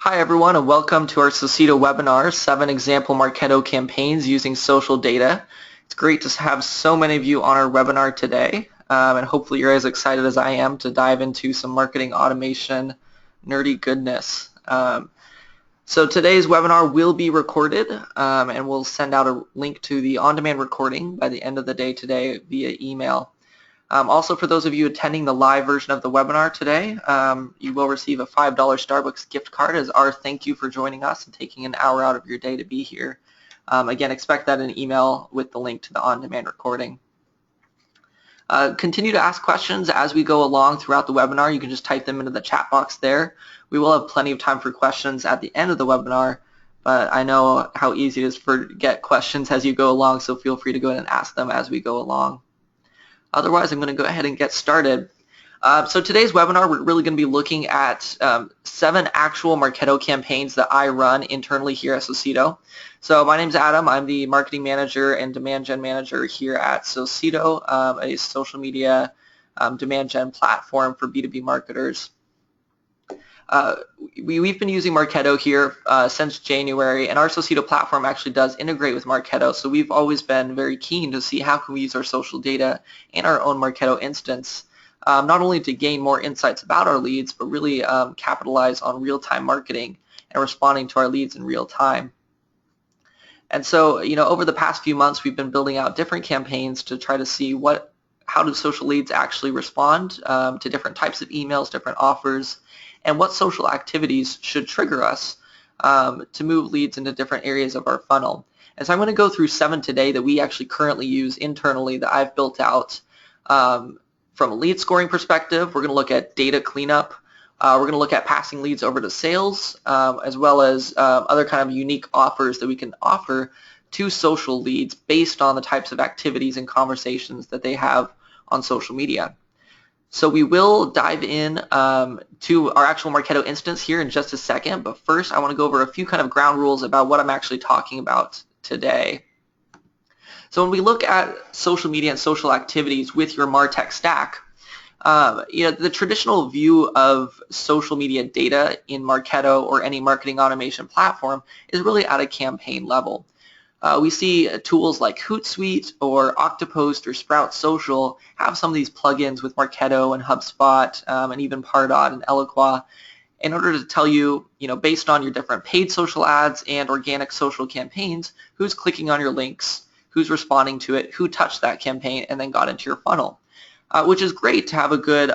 Hi everyone and welcome to our Socito webinar, 7 example Marketo campaigns using social data. It's great to have so many of you on our webinar today and hopefully you're as excited as I am to dive into some marketing automation nerdy goodness. So today's webinar will be recorded and we'll send out a link to the on-demand recording by the end of the day today via email. Also, for those of you attending the live version of the webinar today, you will receive a $5 Starbucks gift card as our thank you for joining us and taking an hour out of your day to be here. Again, expect that in an email with the link to the on-demand recording. Continue to ask questions as we go along throughout the webinar. You can just type them into the chat box there. We will have plenty of time for questions at the end of the webinar, but I know how easy it is to forget questions as you go along, so feel free to go ahead and ask them as we go along. Otherwise, I'm going to go ahead and get started. So today's webinar, we're really going to be looking at 7 actual Marketo campaigns that I run internally here at Socito. So my name's Adam. I'm the marketing manager and demand gen manager here at Socito, a social media demand gen platform for B2B marketers. We've been using Marketo here since January, and our Socito platform actually does integrate with Marketo, so we've always been very keen to see how can we use our social data in our own Marketo instance, not only to gain more insights about our leads, but really capitalize on real-time marketing and responding to our leads in real time. And so, over the past few months, we've been building out different campaigns to try to see how do social leads actually respond to different types of emails, different offers, and what social activities should trigger us to move leads into different areas of our funnel. And so I'm going to go through 7 today that we actually currently use internally that I've built out. From a lead scoring perspective, we're going to look at data cleanup. We're going to look at passing leads over to sales, as well as other kind of unique offers that we can offer to social leads based on the types of activities and conversations that they have on social media. So we will dive in to our actual Marketo instance here in just a second, but first I want to go over a few kind of ground rules about what I'm actually talking about today. So when we look at social media and social activities with your MarTech stack, the traditional view of social media data in Marketo or any marketing automation platform is really at a campaign level. We see tools like Hootsuite or Octopost or Sprout Social have some of these plugins with Marketo and HubSpot and even Pardot and Eloqua in order to tell you, based on your different paid social ads and organic social campaigns, who's clicking on your links, who's responding to it, who touched that campaign and then got into your funnel, which is great to have a good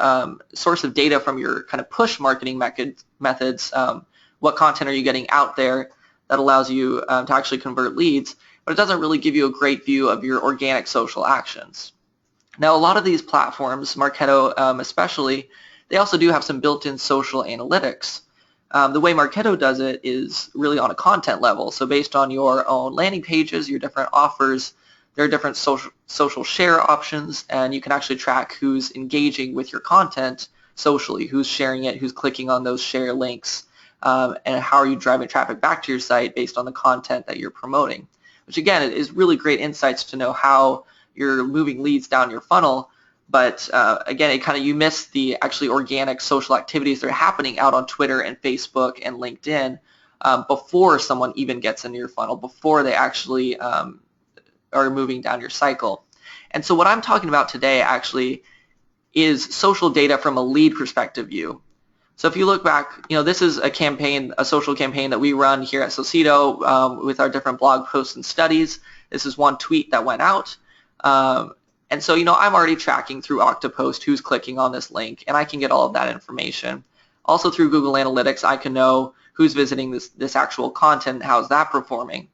source of data from your kind of push marketing methods. What content are you getting out there that allows you to actually convert leads, but it doesn't really give you a great view of your organic social actions. Now, a lot of these platforms, Marketo especially, they also do have some built-in social analytics. The way Marketo does it is really on a content level. So based on your own landing pages, your different offers, there are different social share options, and you can actually track who's engaging with your content socially, who's sharing it, who's clicking on those share links, and how are you driving traffic back to your site based on the content that you're promoting, which again is really great insights to know how you're moving leads down your funnel. But again, you miss the actually organic social activities that are happening out on Twitter and Facebook and LinkedIn before someone even gets into your funnel, before they actually are moving down your cycle. And so what I'm talking about today actually is social data from a lead perspective view. So if you look back, this is a social campaign that we run here at Socito with our different blog posts and studies. This is one tweet that went out. And so, I'm already tracking through Octopost who's clicking on this link, and I can get all of that information. Also through Google Analytics, I can know who's visiting this actual content, how's that performing.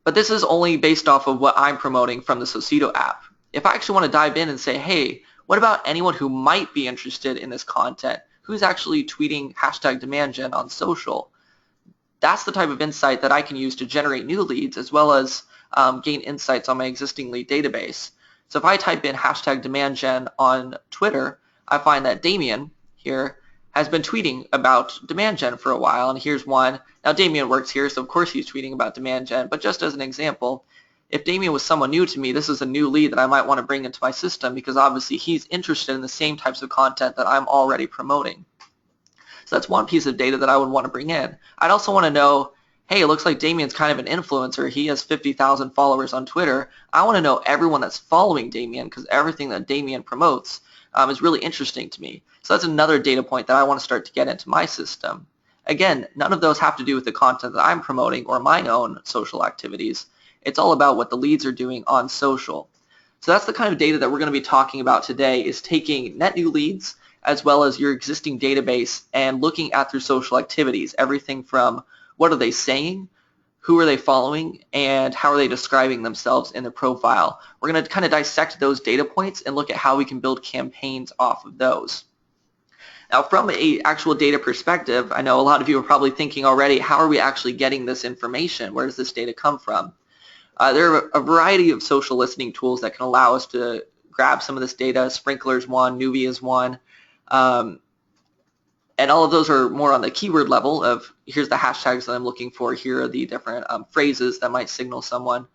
But this is only based off of what I'm promoting from the Socito app. If I actually want to dive in and say, hey, what about anyone who might be interested in this content? Who's actually tweeting #DemandGen on social? That's the type of insight that I can use to generate new leads as well as gain insights on my existing lead database. So if I type in #DemandGen on Twitter, I find that Damien here has been tweeting about demand gen for a while, and here's one. Now Damien works here, so of course he's tweeting about demand gen, but just as an example, if Damien was someone new to me, this is a new lead that I might want to bring into my system because obviously he's interested in the same types of content that I'm already promoting. So that's one piece of data that I would want to bring in. I'd also want to know, hey, it looks like Damien's kind of an influencer. He has 50,000 followers on Twitter. I want to know everyone that's following Damien, because everything that Damien promotes is really interesting to me. So that's another data point that I want to start to get into my system. Again, none of those have to do with the content that I'm promoting or my own social activities. It's all about what the leads are doing on social. So that's the kind of data that we're going to be talking about today, is taking net new leads as well as your existing database and looking at their social activities, everything from what are they saying, who are they following, and how are they describing themselves in their profile. We're going to kind of dissect those data points and look at how we can build campaigns off of those. Now, from an actual data perspective, I know a lot of you are probably thinking already, how are we actually getting this information? Where does this data come from? There are a variety of social listening tools that can allow us to grab some of this data. Sprinklr is one, Nuvi is one. And all of those are more on the keyword level of, here's the hashtags that I'm looking for, here are the different phrases that might signal someone.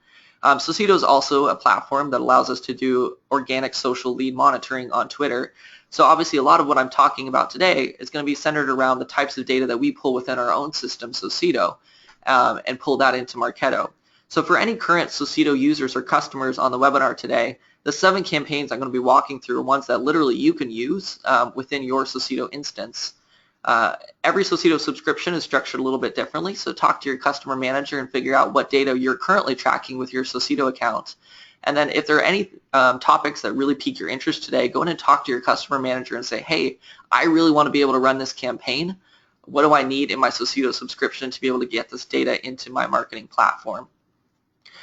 Socito is also a platform that allows us to do organic social lead monitoring on Twitter. So obviously a lot of what I'm talking about today is going to be centered around the types of data that we pull within our own system, Socito, and pull that into Marketo. So for any current Socito users or customers on the webinar today, the 7 campaigns I'm going to be walking through are ones that literally you can use within your Socito instance. Every Socito subscription is structured a little bit differently, so talk to your customer manager and figure out what data you're currently tracking with your Socito account. And then if there are any topics that really pique your interest today, go in and talk to your customer manager and say, hey, I really want to be able to run this campaign. What do I need in my Socito subscription to be able to get this data into my marketing platform?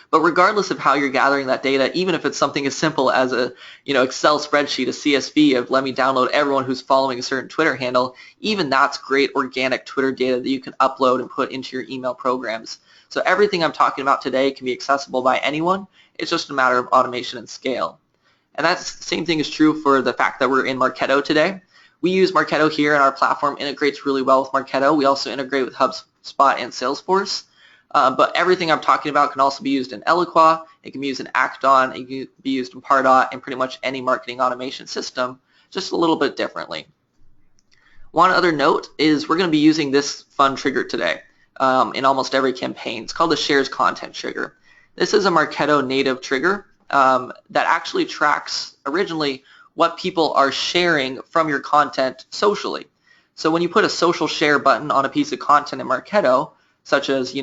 But regardless of how you're gathering that data, even if it's something as simple as a Excel spreadsheet, a CSV of let me download everyone who's following a certain Twitter handle, even that's great organic Twitter data that you can upload and put into your email programs. So everything I'm talking about today can be accessible by anyone. It's just a matter of automation and scale. And that same thing is true for the fact that we're in Marketo today. We use Marketo here, and our platform integrates really well with Marketo. We also integrate with HubSpot and Salesforce. But everything I'm talking about can also be used in Eloqua, it can be used in Acton, it can be used in Pardot, and pretty much any marketing automation system, just a little bit differently. One other note is we're going to be using this fun trigger today in almost every campaign. It's called the Shares Content Trigger. This is a Marketo native trigger that actually tracks originally what people are sharing from your content socially. So when you put a social share button on a piece of content in Marketo, such as,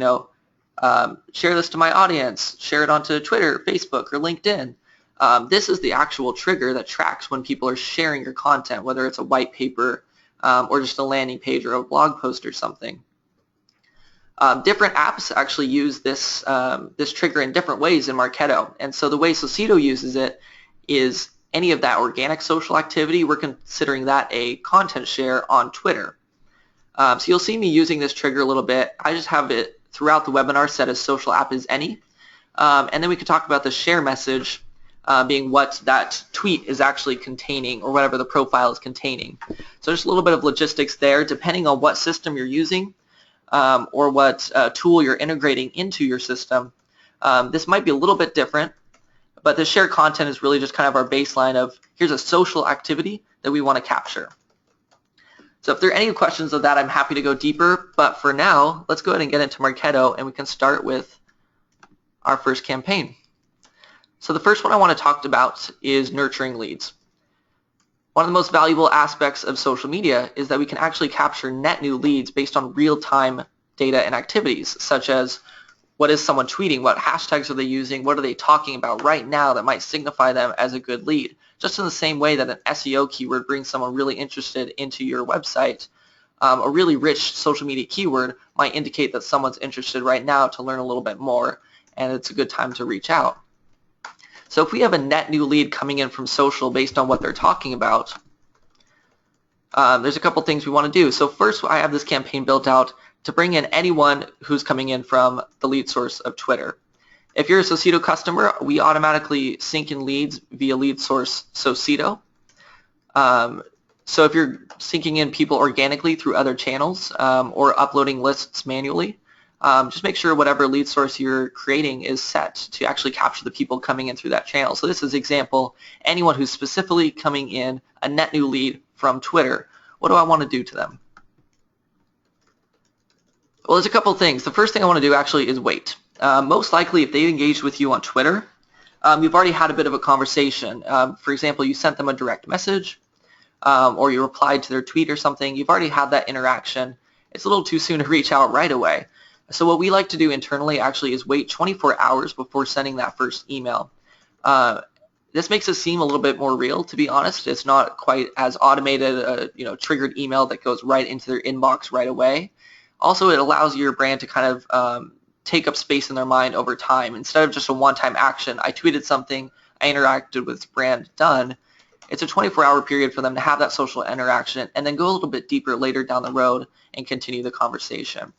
share this to my audience, share it onto Twitter, Facebook, or LinkedIn. This is the actual trigger that tracks when people are sharing your content, whether it's a white paper or just a landing page or a blog post or something. Different apps actually use this trigger in different ways in Marketo. And so the way Socito uses it is any of that organic social activity, we're considering that a content share on Twitter. So you'll see me using this trigger a little bit. I just have it throughout the webinar set as social app is any. And then we could talk about the share message being what that tweet is actually containing, or whatever the profile is containing. So just a little bit of logistics there. Depending on what system you're using or what tool you're integrating into your system, this might be a little bit different, but the share content is really just kind of our baseline of here's a social activity that we want to capture. So if there are any questions of that, I'm happy to go deeper, but for now, let's go ahead and get into Marketo, and we can start with our first campaign. So the first one I want to talk about is nurturing leads. One of the most valuable aspects of social media is that we can actually capture net new leads based on real-time data and activities, such as what is someone tweeting, what hashtags are they using, what are they talking about right now that might signify them as a good lead. Just in the same way that an SEO keyword brings someone really interested into your website, a really rich social media keyword might indicate that someone's interested right now to learn a little bit more, and it's a good time to reach out. So if we have a net new lead coming in from social based on what they're talking about, there's a couple things we want to do. So first, I have this campaign built out to bring in anyone who's coming in from the lead source of Twitter. If you're a Socito customer, we automatically sync in leads via lead source Socito. So if you're syncing in people organically through other channels or uploading lists manually, just make sure whatever lead source you're creating is set to actually capture the people coming in through that channel. So this is example, anyone who's specifically coming in a net new lead from Twitter. What do I want to do to them? Well, there's a couple things. The first thing I want to do actually is wait. Most likely, if they engaged with you on Twitter, you've already had a bit of a conversation. For example, you sent them a direct message, or you replied to their tweet or something. You've already had that interaction. It's a little too soon to reach out right away. So what we like to do internally actually is wait 24 hours before sending that first email. This makes it seem a little bit more real, to be honest. It's not quite as automated, triggered email that goes right into their inbox right away. Also, it allows your brand to kind of take up space in their mind over time. Instead of just a one-time action, I tweeted something, I interacted with this brand, done. It's a 24-hour period for them to have that social interaction and then go a little bit deeper later down the road and continue the conversation.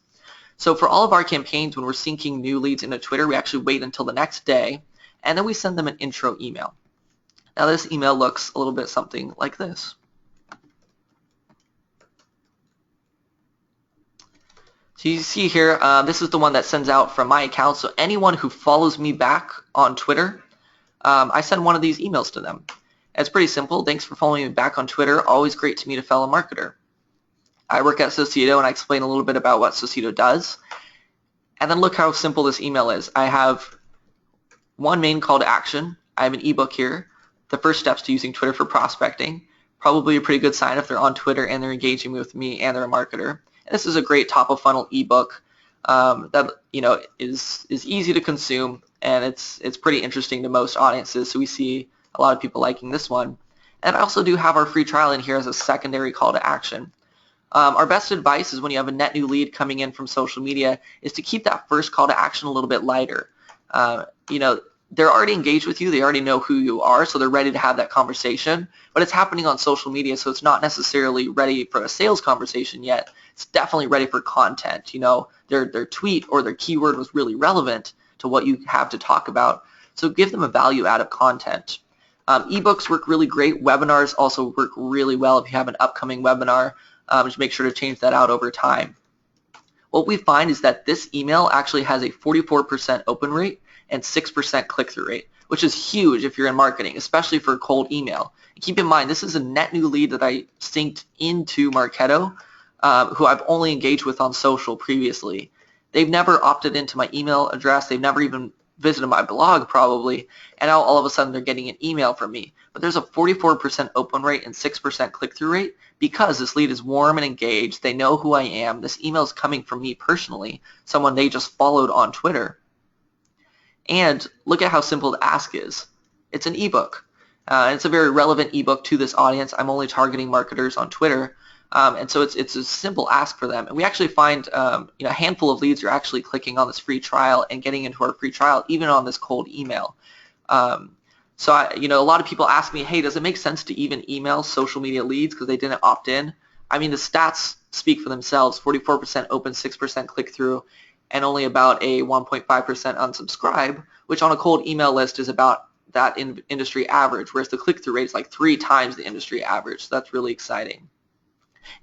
So for all of our campaigns, when we're syncing new leads into Twitter, we actually wait until the next day, and then we send them an intro email. Now this email looks a little bit something like this. So you see here, this is the one that sends out from my account. So anyone who follows me back on Twitter, I send one of these emails to them. It's pretty simple. Thanks for following me back on Twitter. Always great to meet a fellow marketer. I work at Societo, and I explain a little bit about what Societo does. And then look how simple this email is. I have one main call to action. I have an ebook here, the first steps to using Twitter for prospecting. Probably a pretty good sign if they're on Twitter and they're engaging with me and they're a marketer. And this is a great top of funnel ebook that is easy to consume, and it's pretty interesting to most audiences. So we see a lot of people liking this one. And I also do have our free trial in here as a secondary call to action. Our best advice is when you have a net new lead coming in from social media is to keep that first call to action a little bit lighter. They're already engaged with you. They already know who you are, so they're ready to have that conversation. But it's happening on social media, so it's not necessarily ready for a sales conversation yet. It's definitely ready for content. Their tweet or their keyword was really relevant to what you have to talk about. So give them a value out of content. Ebooks work really great. Webinars also work really well if you have an upcoming webinar. Just make sure to change that out over time. What we find is that this email actually has a 44% open rate and 6% click-through rate, which is huge if you're in marketing, especially for cold email. And keep in mind, this is a net new lead that I synced into Marketo, who I've only engaged with on social previously. They've never opted into my email address. They've never even visited my blog probably, and now all of a sudden they're getting an email from me. But there's a 44% open rate and 6% click-through rate because this lead is warm and engaged. They know who I am. This email is coming from me personally, someone they just followed on Twitter. And look at how simple the ask is. It's an ebook. It's a very relevant ebook to this audience. I'm only targeting marketers on Twitter. And so it's a simple ask for them. And we actually find a handful of leads are actually clicking on this free trial and getting into our free trial, even on this cold email. So a lot of people ask me, hey, does it make sense to even email social media leads because they didn't opt in? I mean, the stats speak for themselves. 44% open, 6% click-through, and only about a 1.5% unsubscribe, which on a cold email list is about that industry average, whereas the click-through rate is like 3 times the industry average. So that's really exciting.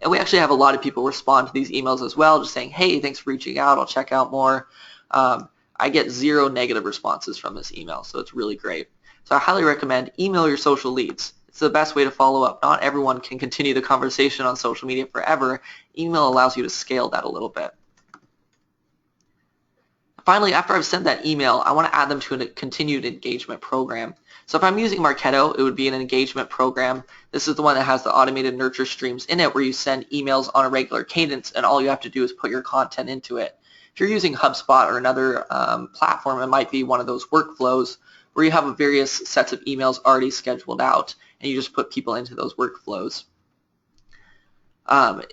And we actually have a lot of people respond to these emails as well, just saying, hey, thanks for reaching out. I'll check out more. I get 0 negative responses from this email, so it's really great. So I highly recommend email your social leads. It's the best way to follow up. Not everyone can continue the conversation on social media forever. Email allows you to scale that a little bit. Finally, after I've sent that email, I want to add them to a continued engagement program. So if I'm using Marketo, it would be an engagement program. This is the one that has the automated nurture streams in it where you send emails on a regular cadence and all you have to do is put your content into it. If you're using HubSpot or another platform, it might be one of those workflows where you have various sets of emails already scheduled out and you just put people into those workflows.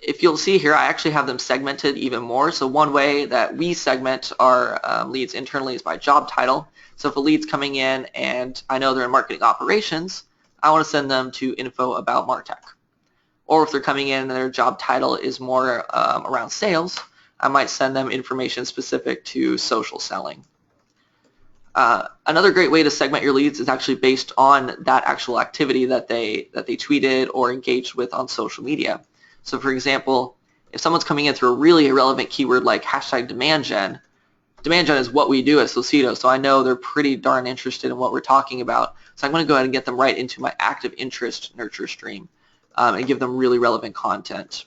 If you'll see here, I actually have them segmented even more. So one way that we segment our leads internally is by job title. So if a lead's coming in and I know they're in marketing operations, I want to send them to info about MarTech. Or if they're coming in and their job title is more around sales, I might send them information specific to social selling. Another great way to segment your leads is actually based on that actual activity that they tweeted or engaged with on social media. So for example, if someone's coming in through a really irrelevant keyword like hashtag demand gen is what we do at Societo, so I know they're pretty darn interested in what we're talking about. So I'm going to go ahead and get them right into my active interest nurture stream and give them really relevant content.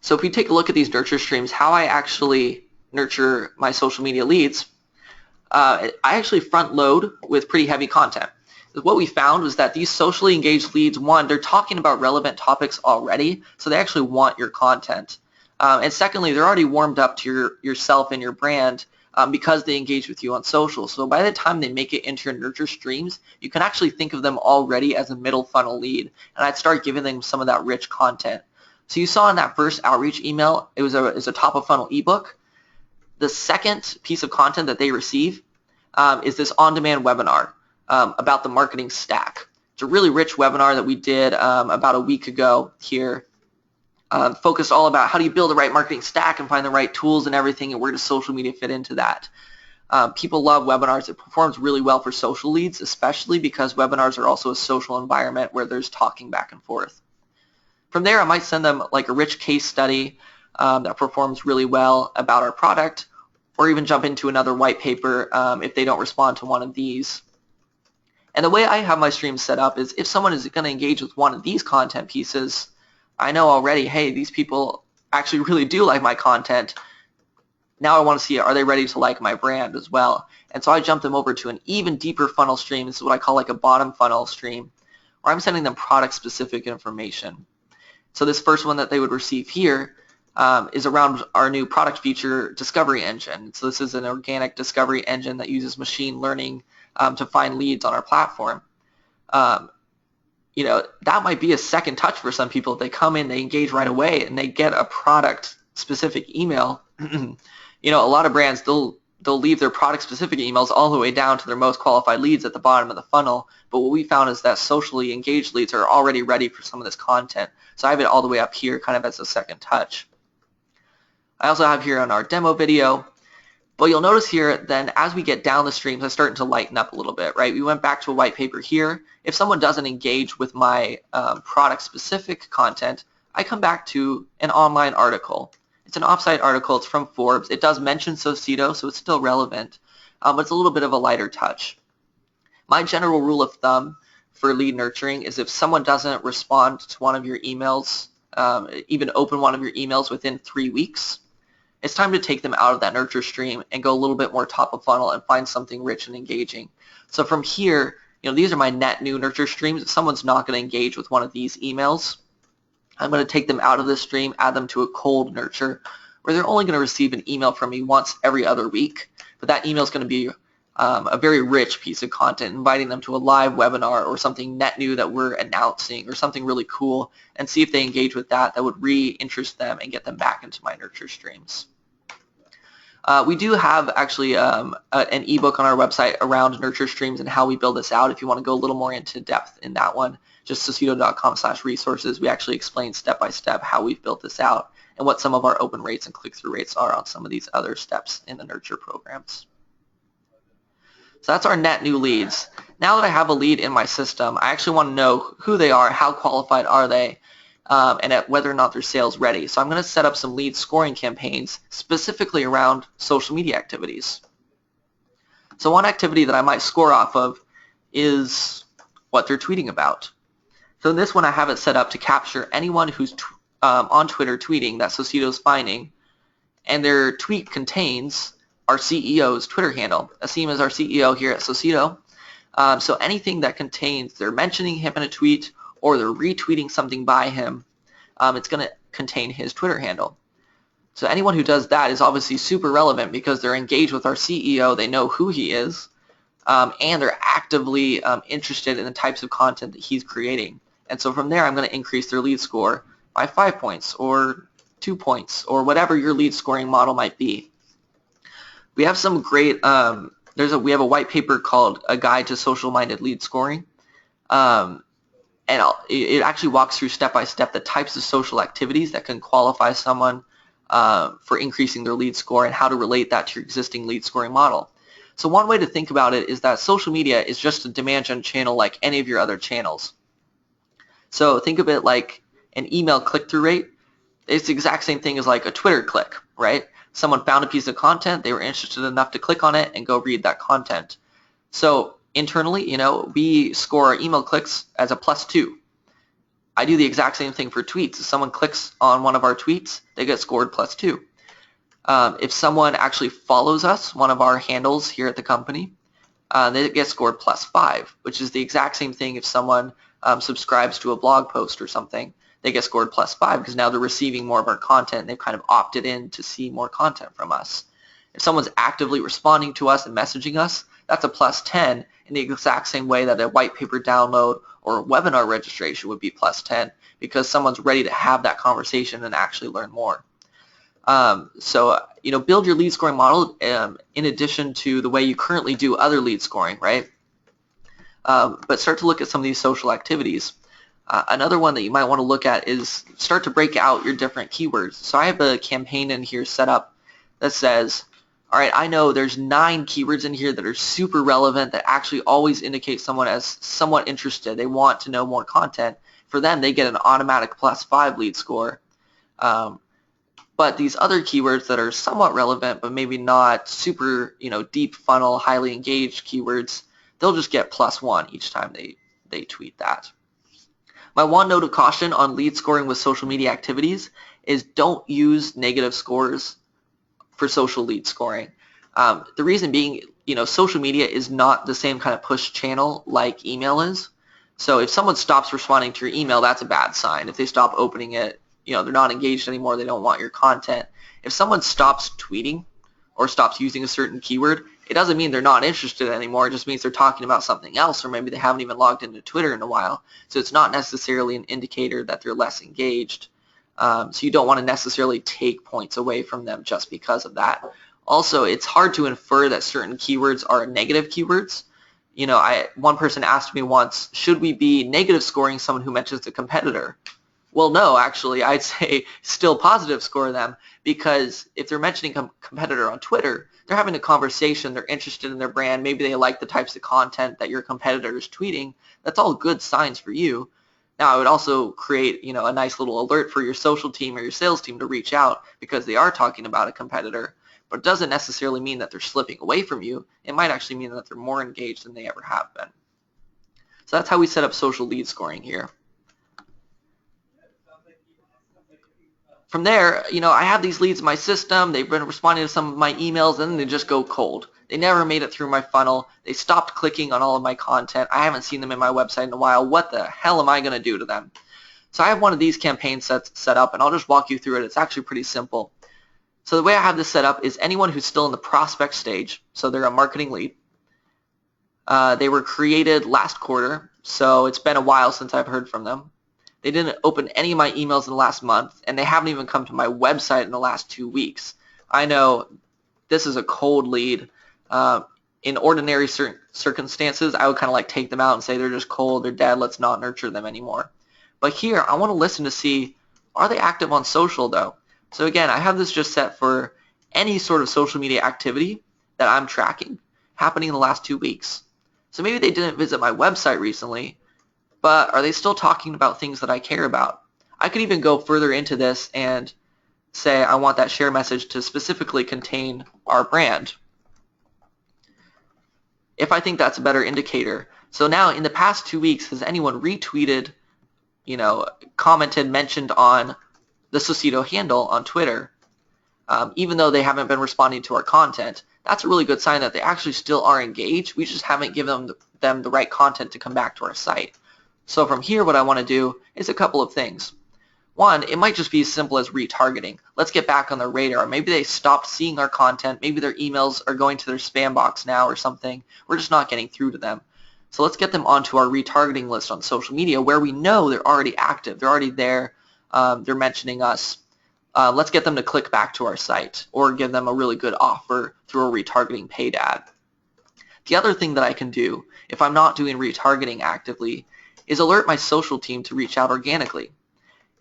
So if we take a look at these nurture streams, how I actually nurture my social media leads, I actually front load with pretty heavy content. What we found was that these socially engaged leads, one, they're talking about relevant topics already, so they actually want your content. And secondly, they're already warmed up to yourself and your brand because they engage with you on social. So by the time they make it into your nurture streams, you can actually think of them already as a middle funnel lead, and I'd start giving them some of that rich content. So you saw in that first outreach email, it was a top of funnel ebook. The second piece of content that they receive is this on-demand webinar about the marketing stack. It's a really rich webinar that we did about a week ago here, focused all about how do you build the right marketing stack and find the right tools and everything, and where does social media fit into that. People love webinars. It performs really well for social leads, especially because webinars are also a social environment where there's talking back and forth. From there, I might send them like a rich case study that performs really well about our product, or even jump into another white paper if they don't respond to one of these. And the way I have my streams set up is if someone is going to engage with one of these content pieces, I know already, hey, these people actually really do like my content. Now I want to see, are they ready to like my brand as well? And so I jump them over to an even deeper funnel stream. This is what I call like a bottom funnel stream, where I'm sending them product-specific information. So this first one that they would receive here is around our new product feature discovery engine. So this is an organic discovery engine that uses machine learning to find leads on our platform. You know, that might be a second touch for some people. If they come in, they engage right away, and they get a product-specific email. You know, a lot of brands, they'll leave their product-specific emails all the way down to their most qualified leads at the bottom of the funnel. But what we found is that socially engaged leads are already ready for some of this content. So I have it all the way up here kind of as a second touch. I also have here on our demo video. But you'll notice here then as we get down the streams, I'm starting to lighten up a little bit, right? We went back to a white paper here. If someone doesn't engage with my product-specific content, I come back to an online article. It's an offsite article. It's from Forbes. It does mention Sociedo, so it's still relevant, but it's a little bit of a lighter touch. My general rule of thumb for lead nurturing is if someone doesn't respond to one of your emails, even open one of your emails within 3 weeks, it's time to take them out of that nurture stream and go a little bit more top of funnel and find something rich and engaging. So from here, you know, these are my net new nurture streams. If someone's not going to engage with one of these emails, I'm going to take them out of this stream, add them to a cold nurture, where they're only going to receive an email from me once every other week. But that email is going to be a very rich piece of content, inviting them to a live webinar or something net new that we're announcing or something really cool, and see if they engage with that. That would re-interest them and get them back into my nurture streams. We do have actually an ebook on our website around nurture streams and how we build this out. If you want to go a little more into depth in that one, just sociedo.com/resources. We actually explain step by step how we've built this out and what some of our open rates and click-through rates are on some of these other steps in the nurture programs. So that's our net new leads. Now that I have a lead in my system, I actually want to know who they are, how qualified are they, and at whether or not they're sales ready. So I'm going to set up some lead scoring campaigns specifically around social media activities. So one activity that I might score off of is what they're tweeting about. So in this one I have it set up to capture anyone who's on Twitter tweeting that Sociedo's finding, and their tweet contains our CEO's Twitter handle. Asim is our CEO here at Sociedo. So anything that contains, they're mentioning him in a tweet or they're retweeting something by him, it's going to contain his Twitter handle. So anyone who does that is obviously super relevant because they're engaged with our CEO, they know who he is, and they're actively interested in the types of content that he's creating. And so from there I'm going to increase their lead score by 5 points or 2 points or whatever your lead scoring model might be. We have some great, we have a white paper called A Guide to Social-Minded Lead Scoring. And it actually walks through step by step the types of social activities that can qualify someone for increasing their lead score and how to relate that to your existing lead scoring model. So one way to think about it is that social media is just a demand gen channel like any of your other channels. So think of it like an email click-through rate. It's the exact same thing as like a Twitter click, right? Someone found a piece of content, they were interested enough to click on it and go read that content. So internally, you know, we score our email clicks as a +2. I do the exact same thing for tweets. If someone clicks on one of our tweets, they get scored +2. If someone actually follows us, one of our handles here at the company, they get scored +5, which is the exact same thing if someone subscribes to a blog post or something. They get scored +5 because now they're receiving more of our content and they've kind of opted in to see more content from us. If someone's actively responding to us and messaging us, that's a +10 in the exact same way that a white paper download or a webinar registration would be +10 because someone's ready to have that conversation and actually learn more. Build your lead scoring model in addition to the way you currently do other lead scoring, right? But start to look at some of these social activities. Another one that you might want to look at is start to break out your different keywords. So I have a campaign in here set up that says, all right, I know there's 9 keywords in here that are super relevant that actually always indicate someone as somewhat interested. They want to know more content. For them, they get an automatic +5 lead score. But these other keywords that are somewhat relevant but maybe not super, deep funnel, highly engaged keywords, they'll just get +1 each time they tweet that. My one note of caution on lead scoring with social media activities is don't use negative scores for social lead scoring. The reason being, social media is not the same kind of push channel like email is. So if someone stops responding to your email, that's a bad sign. If they stop opening it, they're not engaged anymore, they don't want your content. If someone stops tweeting or stops using a certain keyword, it doesn't mean they're not interested anymore. It just means they're talking about something else, or maybe they haven't even logged into Twitter in a while. So it's not necessarily an indicator that they're less engaged. So you don't want to necessarily take points away from them just because of that. Also, it's hard to infer that certain keywords are negative keywords. One person asked me once, should we be negative scoring someone who mentions a competitor? Well, no, actually, I'd say still positive score them, because if they're mentioning a competitor on Twitter, they're having a conversation, they're interested in their brand, maybe they like the types of content that your competitor is tweeting. That's all good signs for you. Now, I would also create, a nice little alert for your social team or your sales team to reach out because they are talking about a competitor, but it doesn't necessarily mean that they're slipping away from you. It might actually mean that they're more engaged than they ever have been. So that's how we set up social lead scoring here. From there, I have these leads in my system. They've been responding to some of my emails, and then they just go cold. They never made it through my funnel. They stopped clicking on all of my content. I haven't seen them in my website in a while. What the hell am I going to do to them? So I have one of these campaigns set up, and I'll just walk you through it. It's actually pretty simple. So the way I have this set up is anyone who's still in the prospect stage, so they're a marketing lead. They were created last quarter, so it's been a while since I've heard from them. They didn't open any of my emails in the last month, and they haven't even come to my website in the last 2 weeks. I know this is a cold lead. In ordinary circumstances, I would kind of like take them out and say they're just cold, they're dead, let's not nurture them anymore. But here, I want to listen to see, are they active on social though? So again, I have this just set for any sort of social media activity that I'm tracking happening in the last 2 weeks. So maybe they didn't visit my website recently, but are they still talking about things that I care about? I could even go further into this and say I want that share message to specifically contain our brand, if I think that's a better indicator. So now in the past 2 weeks, has anyone retweeted, commented, mentioned on the Socito handle on Twitter, even though they haven't been responding to our content? That's a really good sign that they actually still are engaged. We just haven't given them the right content to come back to our site. So from here, what I want to do is a couple of things. One, it might just be as simple as retargeting. Let's get back on their radar. Maybe they stopped seeing our content. Maybe their emails are going to their spam box now or something. We're just not getting through to them. So let's get them onto our retargeting list on social media where we know they're already active. They're already there. They're mentioning us. Let's get them to click back to our site or give them a really good offer through a retargeting paid ad. The other thing that I can do if I'm not doing retargeting actively is alert my social team to reach out organically.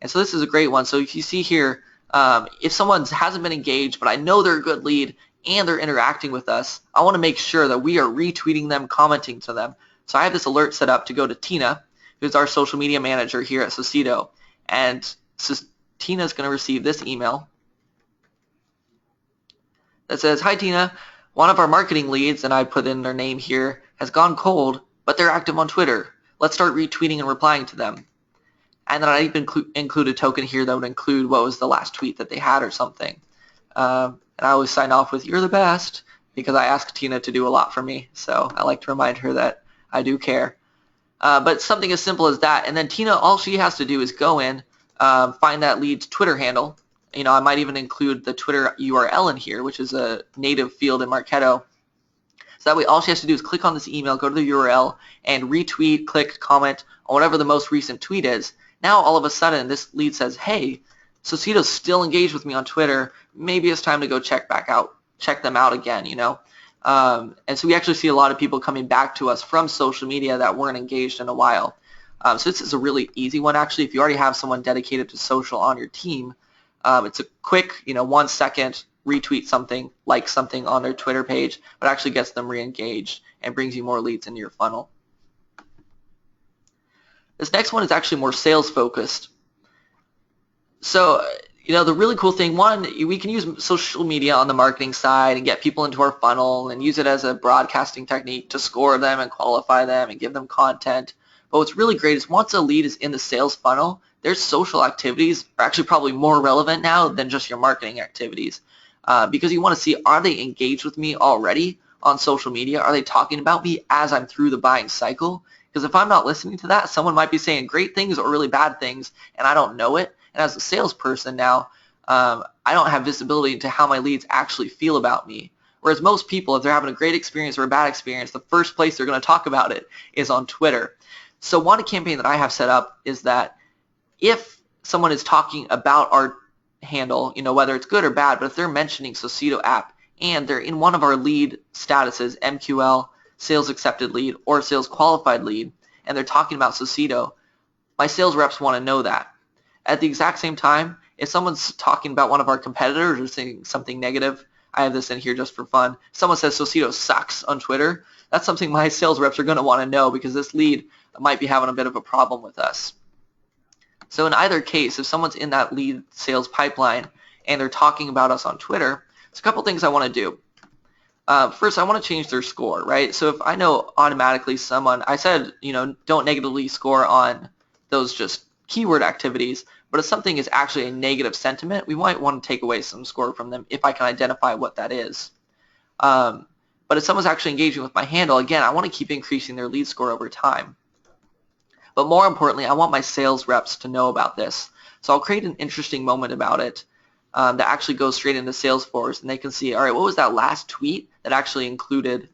And so this is a great one. So if you see here, if someone hasn't been engaged, but I know they're a good lead and they're interacting with us, I want to make sure that we are retweeting them, commenting to them. So I have this alert set up to go to Tina, who's our social media manager here at Socito. And so Tina is going to receive this email that says, "Hi Tina, one of our marketing leads," and I put in their name here, "has gone cold, but they're active on Twitter. Let's start retweeting and replying to them." And then I'd even include a token here that would include what was the last tweet that they had or something. And I always sign off with, "You're the best," because I ask Tina to do a lot for me. So I like to remind her that I do care. But something as simple as that. And then Tina, all she has to do is go in, find that lead's Twitter handle. I might even include the Twitter URL in here, which is a native field in Marketo. So that way all she has to do is click on this email, go to the URL, and retweet, click, comment on whatever the most recent tweet is. Now all of a sudden this lead says, "Hey, Socito's still engaged with me on Twitter. Maybe it's time to go check them out again," And so we actually see a lot of people coming back to us from social media that weren't engaged in a while. So this is a really easy one, actually. If you already have someone dedicated to social on your team, it's a quick, 1 second retweet something, like something on their Twitter page, but actually gets them re-engaged and brings you more leads into your funnel. This next one is actually more sales focused. So, the really cool thing, one, we can use social media on the marketing side and get people into our funnel and use it as a broadcasting technique to score them and qualify them and give them content. But what's really great is once a lead is in the sales funnel, their social activities are actually probably more relevant now than just your marketing activities. Because you want to see, are they engaged with me already on social media? Are they talking about me as I'm through the buying cycle? Because if I'm not listening to that, someone might be saying great things or really bad things, and I don't know it. And as a salesperson now, I don't have visibility into how my leads actually feel about me. Whereas most people, if they're having a great experience or a bad experience, the first place they're going to talk about it is on Twitter. So one campaign that I have set up is that if someone is talking about our handle, whether it's good or bad, but if they're mentioning Socito app and they're in one of our lead statuses, MQL, sales accepted lead, or sales qualified lead, and they're talking about Socito, my sales reps want to know that. At the exact same time, if someone's talking about one of our competitors or saying something negative, I have this in here just for fun. Someone says Socito sucks on Twitter, that's something my sales reps are going to want to know because this lead might be having a bit of a problem with us. So in either case, if someone's in that lead sales pipeline and they're talking about us on Twitter, there's a couple things I want to do. First, I want to change their score, right? So if I know automatically someone, I said, don't negatively score on those just keyword activities, but if something is actually a negative sentiment, we might want to take away some score from them if I can identify what that is. But if someone's actually engaging with my handle, again, I want to keep increasing their lead score over time. But more importantly, I want my sales reps to know about this. So I'll create an interesting moment about it that actually goes straight into Salesforce, and they can see, all right, what was that last tweet that actually included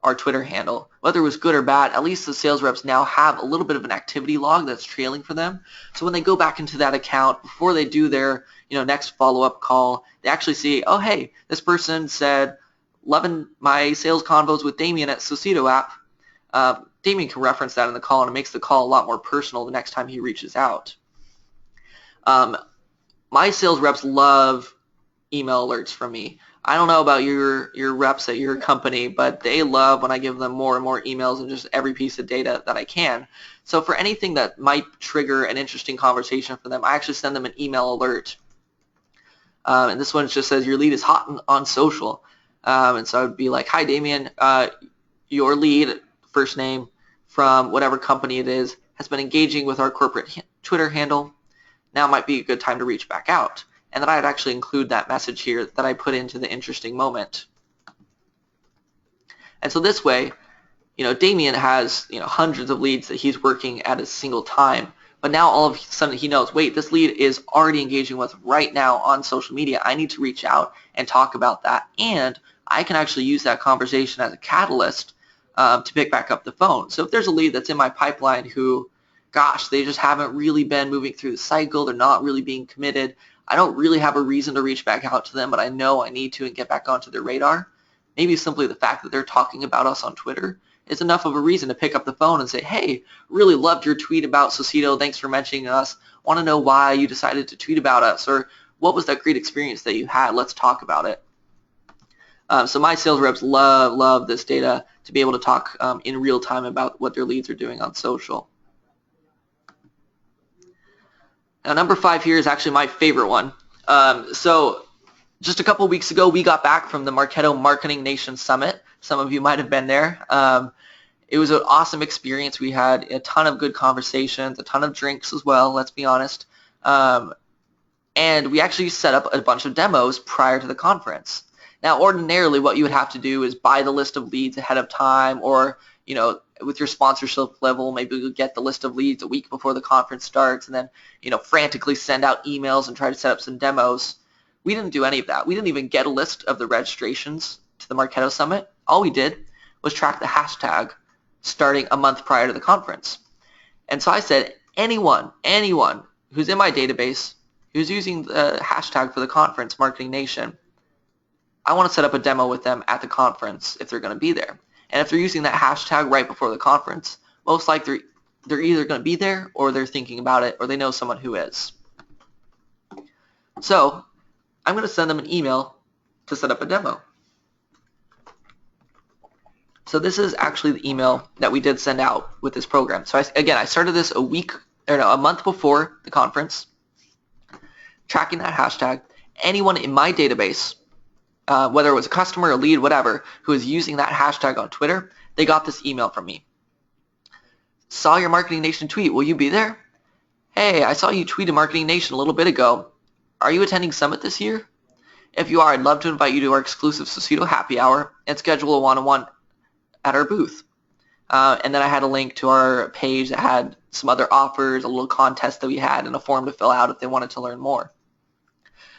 our Twitter handle? Whether it was good or bad, at least the sales reps now have a little bit of an activity log that's trailing for them. So when they go back into that account, before they do their next follow-up call, they actually see, oh, hey, this person said, loving my sales convos with Damien at Socito app. Damien can reference that in the call, and it makes the call a lot more personal the next time he reaches out. My sales reps love email alerts from me. I don't know about your reps at your company, but they love when I give them more and more emails and just every piece of data that I can. So for anything that might trigger an interesting conversation for them, I actually send them an email alert. And this one just says, your lead is hot on social. And so I would be like, hi, Damien, your lead, first name, from whatever company it is, has been engaging with our corporate Twitter handle. Now might be a good time to reach back out. And then I'd actually include that message here that I put into the interesting moment. And so this way, Damien has hundreds of leads that he's working at a single time. But now all of a sudden he knows, wait, this lead is already engaging with right now on social media. I need to reach out and talk about that. And I can actually use that conversation as a catalyst to pick back up the phone. So if there's a lead that's in my pipeline who, gosh, they just haven't really been moving through the cycle, they're not really being committed, I don't really have a reason to reach back out to them, but I know I need to and get back onto their radar. Maybe simply the fact that they're talking about us on Twitter is enough of a reason to pick up the phone and say, hey, really loved your tweet about Socito, thanks for mentioning us, want to know why you decided to tweet about us, or what was that great experience that you had, let's talk about it. So my sales reps love this data to be able to talk in real time about what their leads are doing on social. Now number 5 here is actually my favorite one. So just a couple weeks ago, we got back from the Marketo Marketing Nation Summit. Some of you might have been there. It was an awesome experience. We had a ton of good conversations, a ton of drinks as well, let's be honest. And we actually set up a bunch of demos prior to the conference. Now, ordinarily, what you would have to do is buy the list of leads ahead of time, or, you know, with your sponsorship level, maybe you'll get the list of leads a week before the conference starts, and then, you know, frantically send out emails and try to set up some demos. We didn't do any of that. We didn't even get a list of the registrations to the Marketo Summit. All we did was track the hashtag starting a month prior to the conference. And so I said, anyone who's in my database who's using the hashtag for the conference, Marketing Nation, I want to set up a demo with them at the conference if they're going to be there. And if they're using that hashtag right before the conference, most likely they're either going to be there, or they're thinking about it, or they know someone who is. So I'm going to send them an email to set up a demo. So this is actually the email that we did send out with this program. So I started this a month before the conference, tracking that hashtag. Anyone in my database, whether it was a customer, a lead, whatever, who is using that hashtag on Twitter, they got this email from me. Saw your Marketing Nation tweet. Will you be there? Hey, I saw you tweet a Marketing Nation a little bit ago. Are you attending Summit this year? If you are, I'd love to invite you to our exclusive Socito happy hour and schedule a one-on-one at our booth. And then I had a link to our page that had some other offers, a little contest that we had, and a form to fill out if they wanted to learn more.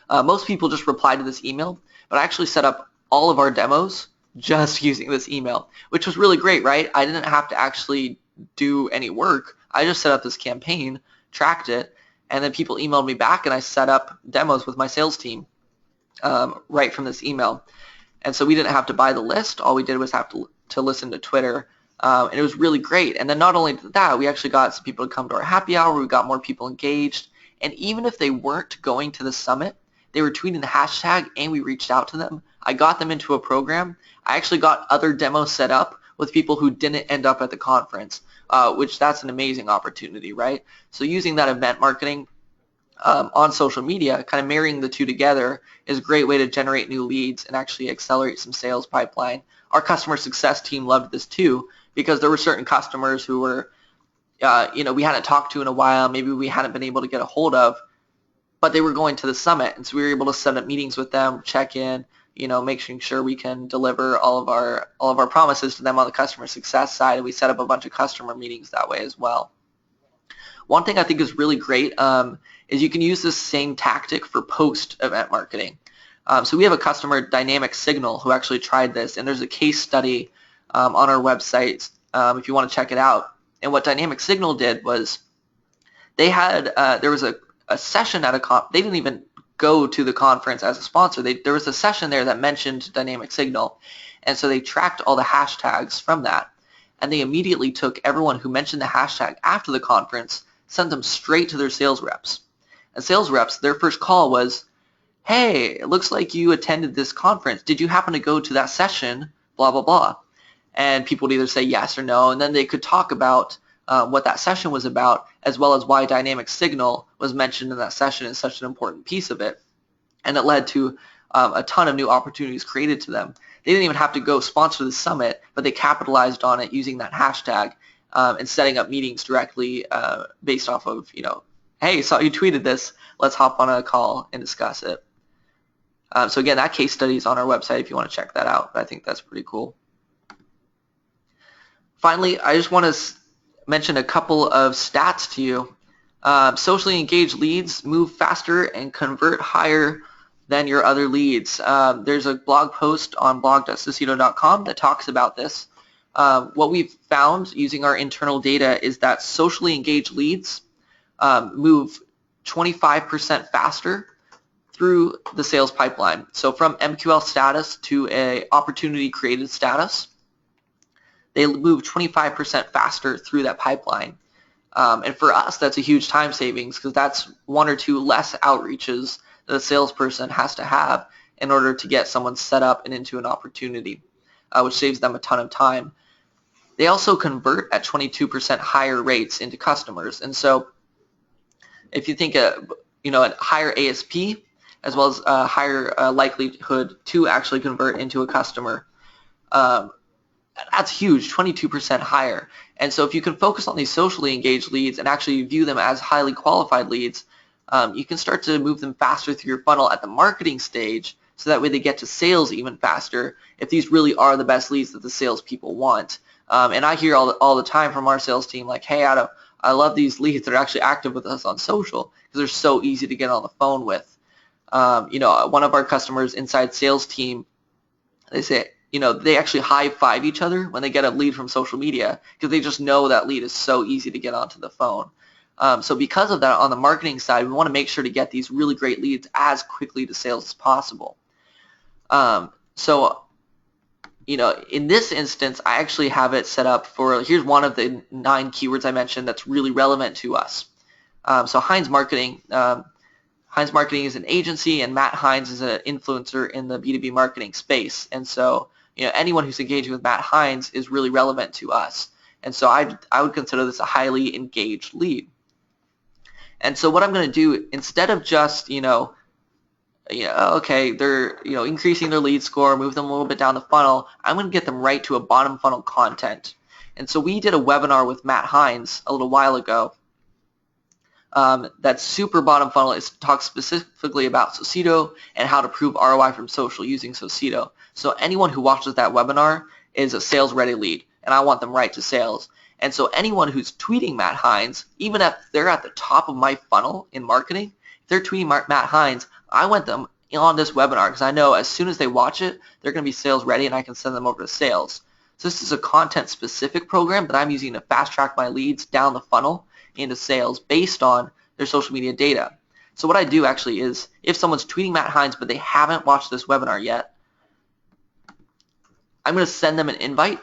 Most people just replied to this email, but I actually set up all of our demos just using this email, which was really great, right? I didn't have to actually do any work. I just set up this campaign, tracked it, and then people emailed me back, and I set up demos with my sales team right from this email. And so we didn't have to buy the list. All we did was have to listen to Twitter, and it was really great. And then not only that, we actually got some people to come to our happy hour. We got more people engaged. And even if they weren't going to the summit, they were tweeting the hashtag, and we reached out to them. I got them into a program. I actually got other demos set up with people who didn't end up at the conference, which that's an amazing opportunity, right? So using that event marketing on social media, kind of marrying the two together, is a great way to generate new leads and actually accelerate some sales pipeline. Our customer success team loved this too, because there were certain customers who were, we hadn't talked to in a while, maybe we hadn't been able to get a hold of, but they were going to the summit, and so we were able to set up meetings with them, check in, making sure we can deliver all of our promises to them on the customer success side, and we set up a bunch of customer meetings that way as well. One thing I think is really great is you can use this same tactic for post-event marketing. So we have a customer, Dynamic Signal, who actually tried this, and there's a case study on our website if you want to check it out. And what Dynamic Signal did was they had there was a session at a they didn't even go to the conference as a sponsor. There was a session there that mentioned Dynamic Signal, and so they tracked all the hashtags from that, and they immediately took everyone who mentioned the hashtag after the conference, sent them straight to their sales reps. And sales reps, their first call was, hey, it looks like you attended this conference. Did you happen to go to that session? Blah, blah, blah. And people would either say yes or no, and then they could talk about what that session was about, as well as why Dynamic Signal was mentioned in that session as such an important piece of it. And it led to a ton of new opportunities created to them. They didn't even have to go sponsor the summit, but they capitalized on it using that hashtag and setting up meetings directly based off of, hey, saw you tweeted this, let's hop on a call and discuss it. So again, that case study is on our website if you want to check that out. I think that's pretty cool. Finally, I just want to mention a couple of stats to you. Socially engaged leads move faster and convert higher than your other leads. There's a blog post on blog.socito.com that talks about this. What we've found using our internal data is that socially engaged leads move 25% faster through the sales pipeline. So from MQL status to a opportunity created status, they move 25% faster through that pipeline. And for us, that's a huge time savings, because that's one or two less outreaches that a salesperson has to have in order to get someone set up and into an opportunity, which saves them a ton of time. They also convert at 22% higher rates into customers. And so if you think a higher ASP as well as a higher likelihood to actually convert into a customer, That's huge, 22% higher. And so if you can focus on these socially engaged leads and actually view them as highly qualified leads, you can start to move them faster through your funnel at the marketing stage, so that way they get to sales even faster if these really are the best leads that the salespeople want. And I hear all the time from our sales team, like, hey, Adam, I love these leads that are actually active with us on social because they're so easy to get on the phone with. One of our customers inside sales team, they say, they actually high five each other when they get a lead from social media because they just know that lead is so easy to get onto the phone. So because of that, on the marketing side, we want to make sure to get these really great leads as quickly to sales as possible. In this instance, I actually have it set up for, here's one of the 9 keywords I mentioned that's really relevant to us. So Heinz Marketing. Heinz Marketing is an agency, and Matt Heinz is an influencer in the B2B marketing space. And so, anyone who's engaging with Matt Heinz is really relevant to us. And so I would consider this a highly engaged lead. And so what I'm going to do, instead of just, okay, they're, increasing their lead score, move them a little bit down the funnel, I'm going to get them right to a bottom funnel content. And so we did a webinar with Matt Heinz a little while ago. That super bottom funnel talks specifically about Socito and how to prove ROI from social using Socito. So anyone who watches that webinar is a sales ready lead, and I want them right to sales. And so anyone who's tweeting Matt Heinz, even if they're at the top of my funnel in marketing, if they're tweeting Matt Heinz, I want them on this webinar because I know as soon as they watch it, they're going to be sales ready and I can send them over to sales. So this is a content specific program that I'm using to fast track my leads down the funnel into sales based on their social media data. So what I do actually is, if someone's tweeting Matt Heinz but they haven't watched this webinar yet, I'm going to send them an invite.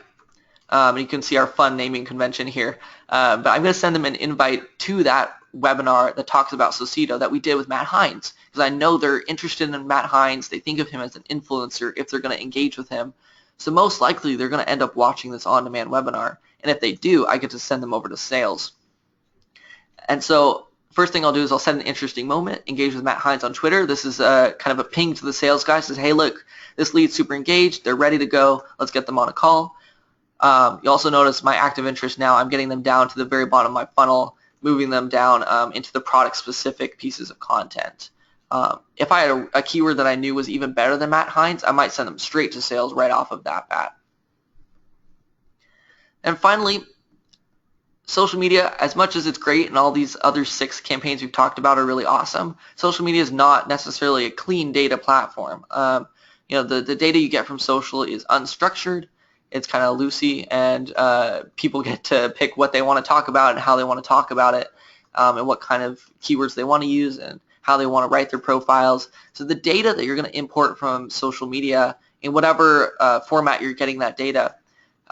You can see our fun naming convention here. But I'm going to send them an invite to that webinar that talks about Socito that we did with Matt Heinz, because I know they're interested in Matt Heinz. They think of him as an influencer if they're going to engage with him. So most likely they're going to end up watching this on-demand webinar. And if they do, I get to send them over to sales. And so first thing I'll do is I'll send an interesting moment, engage with Matt Heinz on Twitter. This is kind of a ping to the sales guy. Says, hey, look, this lead's super engaged. They're ready to go. Let's get them on a call. You also notice my active interest now. I'm getting them down to the very bottom of my funnel, moving them down into the product-specific pieces of content. If I had a keyword that I knew was even better than Matt Heinz, I might send them straight to sales right off of that bat. And finally, social media, as much as it's great and all these other 6 campaigns we've talked about are really awesome, social media is not necessarily a clean data platform. The data you get from social is unstructured. It's kind of loosey, and people get to pick what they want to talk about and how they want to talk about it, and what kind of keywords they want to use and how they want to write their profiles. So the data that you're going to import from social media, in whatever format you're getting that data,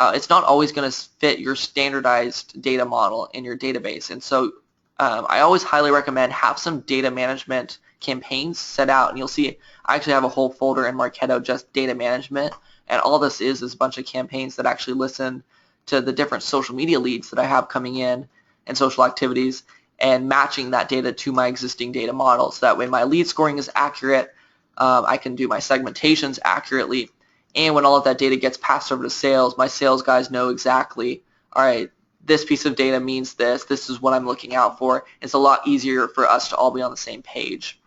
it's not always going to fit your standardized data model in your database. And so I always highly recommend have some data management campaigns set out, and you'll see I actually have a whole folder in Marketo just data management. And all this is a bunch of campaigns that actually listen to the different social media leads that I have coming in and social activities, and matching that data to my existing data model. So that way my lead scoring is accurate, I can do my segmentations accurately, and when all of that data gets passed over to sales, my sales guys know exactly, all right, this piece of data means this is what I'm looking out for. It's a lot easier for us to all be on the same page.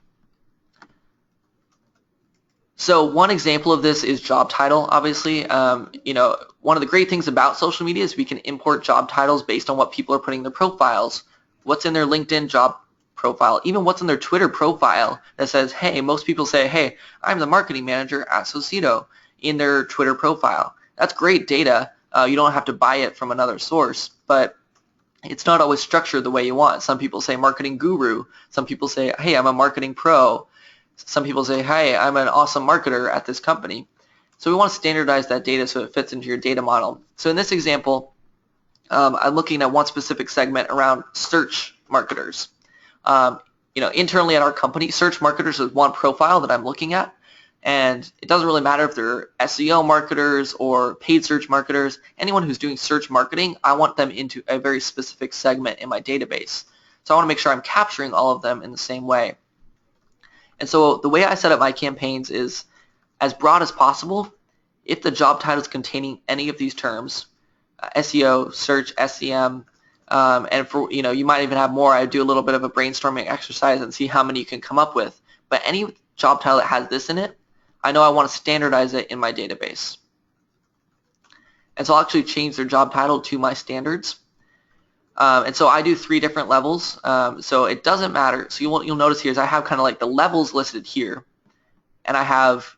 So one example of this is job title, obviously. One of the great things about social media is we can import job titles based on what people are putting in their profiles, what's in their LinkedIn job profile, even what's in their Twitter profile that says, hey, most people say, hey, I'm the marketing manager at Socito in their Twitter profile. That's great data. You don't have to buy it from another source, but it's not always structured the way you want. Some people say marketing guru. Some people say, hey, I'm a marketing pro. Some people say, hey, I'm an awesome marketer at this company. So we want to standardize that data so it fits into your data model. So in this example, I'm looking at one specific segment around search marketers. Internally at our company, search marketers is one profile that I'm looking at. And it doesn't really matter if they're SEO marketers or paid search marketers. Anyone who's doing search marketing, I want them into a very specific segment in my database. So I want to make sure I'm capturing all of them in the same way. And so the way I set up my campaigns is as broad as possible, if the job title is containing any of these terms, SEO, search, SEM, and for you might even have more. I do a little bit of a brainstorming exercise and see how many you can come up with. But any job title that has this in it, I know I want to standardize it in my database. And so I'll actually change their job title to my standards. And so I do 3 different levels. So it doesn't matter. So you'll notice here is I have kind of like the levels listed here, and I have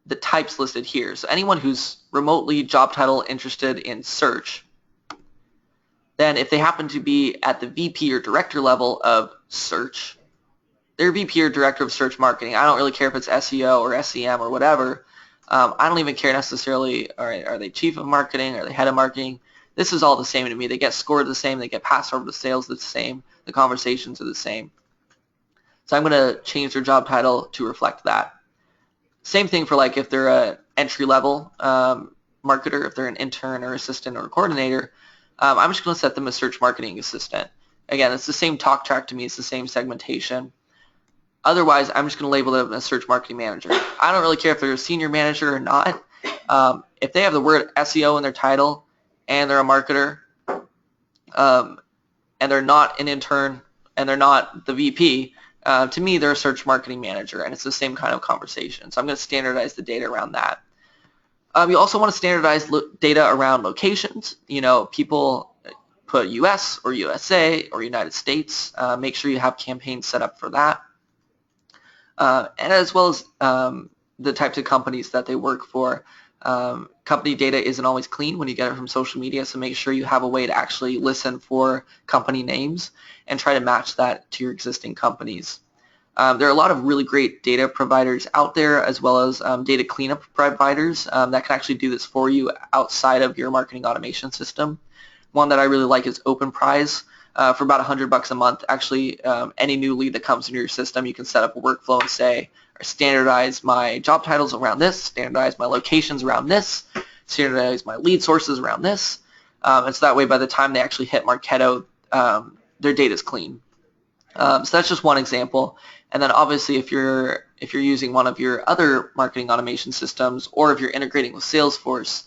the types listed here. So anyone who's remotely job title interested in search, then if they happen to be at the VP or director level of search, they're VP or director of search marketing. I don't really care if it's SEO or SEM or whatever. I don't even care necessarily, are they chief of marketing, are they head of marketing? This is all the same to me. They get scored the same, they get passed over to sales the same, the conversations are the same. So I'm going to change their job title to reflect that. Same thing for like if they're an entry-level marketer, if they're an intern or assistant or coordinator, I'm just going to set them as search marketing assistant. Again, it's the same talk track to me, it's the same segmentation. Otherwise, I'm just going to label them as search marketing manager. I don't really care if they're a senior manager or not. If they have the word SEO in their title and they're a marketer and they're not an intern and they're not the VP, to me, they're a search marketing manager, and it's the same kind of conversation. So I'm going to standardize the data around that. You also want to standardize data around locations. People put US or USA or United States. Make sure you have campaigns set up for that. And as well as the types of companies that they work for. Company data isn't always clean when you get it from social media, so make sure you have a way to actually listen for company names and try to match that to your existing companies. There are a lot of really great data providers out there, as well as data cleanup providers that can actually do this for you outside of your marketing automation system. One that I really like is OpenPrize. For about $100 a month, actually, any new lead that comes into your system, you can set up a workflow and say, standardize my job titles around this, standardize my locations around this, standardize my lead sources around this, and so that way by the time they actually hit Marketo, their data is clean. So that's just one example. And then obviously if you're using one of your other marketing automation systems, or if you're integrating with Salesforce,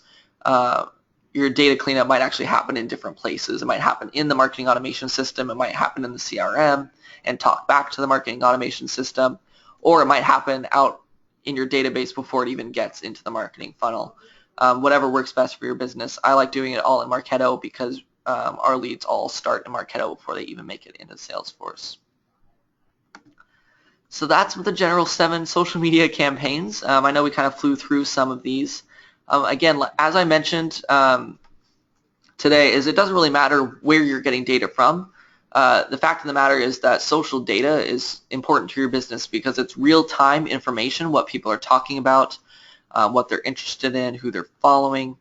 your data cleanup might actually happen in different places. It might happen in the marketing automation system, it might happen in the CRM and talk back to the marketing automation system, or it might happen out in your database before it even gets into the marketing funnel. Whatever works best for your business. I like doing it all in Marketo because our leads all start in Marketo before they even make it into Salesforce. So that's the general 7 social media campaigns. I know we kind of flew through some of these. Again, as I mentioned today, it doesn't really matter where you're getting data from. The fact of the matter is that social data is important to your business because it's real-time information, what people are talking about, what they're interested in, who they're following,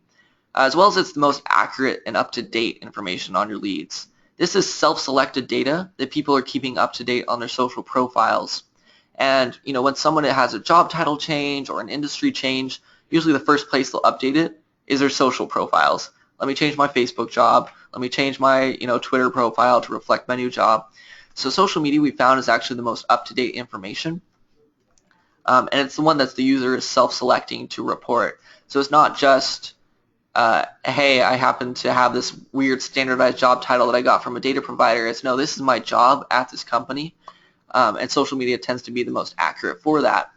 as well as it's the most accurate and up-to-date information on your leads. This is self-selected data that people are keeping up to date on their social profiles. And when someone has a job title change or an industry change, usually the first place they'll update it is their social profiles. Let me change my Facebook job. Let me change my Twitter profile to reflect my new job. So social media we found is actually the most up-to-date information. And it's the one that the user is self-selecting to report. So it's not just, hey, I happen to have this weird standardized job title that I got from a data provider. It's, no, this is my job at this company. And social media tends to be the most accurate for that.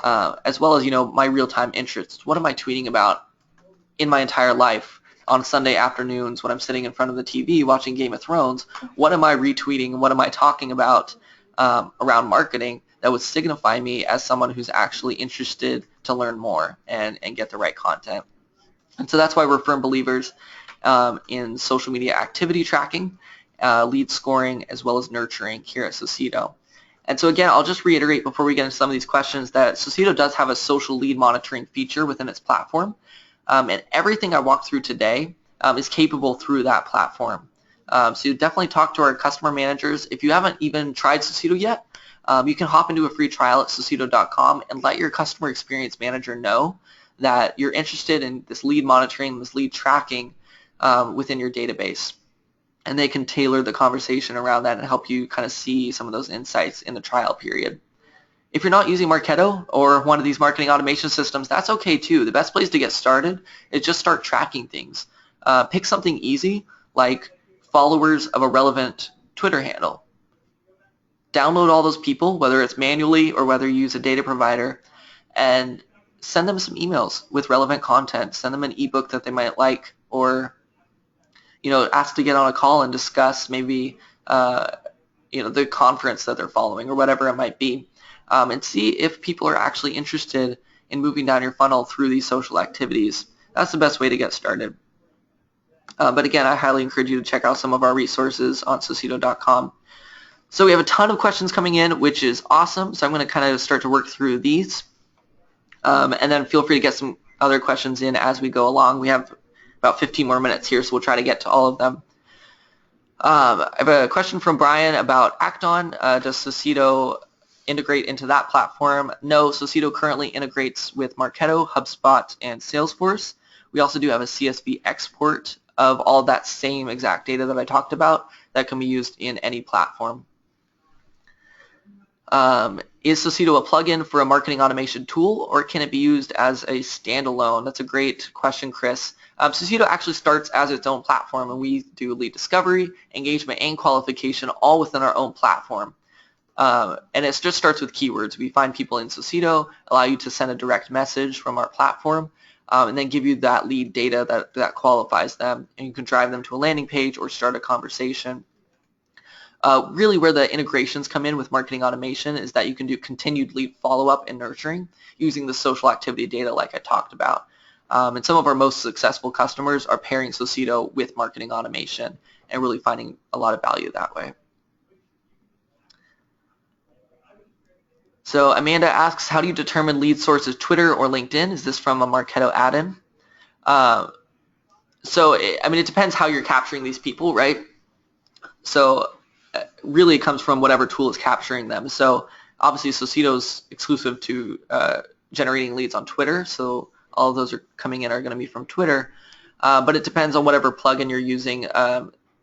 As well as, my real-time interests. What am I tweeting about in my entire life on Sunday afternoons when I'm sitting in front of the TV watching Game of Thrones? What am I retweeting and what am I talking about around marketing that would signify me as someone who's actually interested to learn more and get the right content? And so that's why we're firm believers in social media activity tracking, lead scoring, as well as nurturing here at Sociedo. And so again, I'll just reiterate before we get into some of these questions that Sociedo does have a social lead monitoring feature within its platform. And everything I walked through today is capable through that platform. So you definitely talk to our customer managers. If you haven't even tried Sociedo yet, you can hop into a free trial at Sociedo.com and let your customer experience manager know that you're interested in this lead monitoring, this lead tracking within your database. And they can tailor the conversation around that and help you kind of see some of those insights in the trial period. If you're not using Marketo or one of these marketing automation systems, that's okay too. The best place to get started is just start tracking things. Pick something easy like followers of a relevant Twitter handle. Download all those people, whether it's manually or whether you use a data provider, and send them some emails with relevant content. Send them an ebook that they might like, or ask to get on a call and discuss maybe the conference that they're following or whatever it might be. And see if people are actually interested in moving down your funnel through these social activities. That's the best way to get started. But again, I highly encourage you to check out some of our resources on Socito.com. So we have a ton of questions coming in, which is awesome. So I'm going to kind of start to work through these. And then feel free to get some other questions in as we go along. We have about 15 more minutes here, so we'll try to get to all of them. I have a question from Brian about Acton. Does Socito integrate into that platform? No, Socito currently integrates with Marketo, HubSpot, and Salesforce. We also do have a CSV export of all that same exact data that I talked about that can be used in any platform. Is Socito a plugin for a marketing automation tool, or can it be used as a standalone? That's a great question, Chris. Socito actually starts as its own platform, and we do lead discovery, engagement, and qualification all within our own platform. And it just starts with keywords. We find people in Socito, allow you to send a direct message from our platform, and then give you that lead data that qualifies them, and you can drive them to a landing page or start a conversation. Really where the integrations come in with marketing automation is that you can do continued lead follow-up and nurturing using the social activity data like I talked about. And some of our most successful customers are pairing Socito with marketing automation and really finding a lot of value that way. So Amanda asks, how do you determine lead sources, Twitter or LinkedIn? Is this from a Marketo add-in? It depends how you're capturing these people, right? So really it comes from whatever tool is capturing them. So obviously Socito's exclusive to generating leads on Twitter, so all of those are coming in are going to be from Twitter. But it depends on whatever plugin you're using.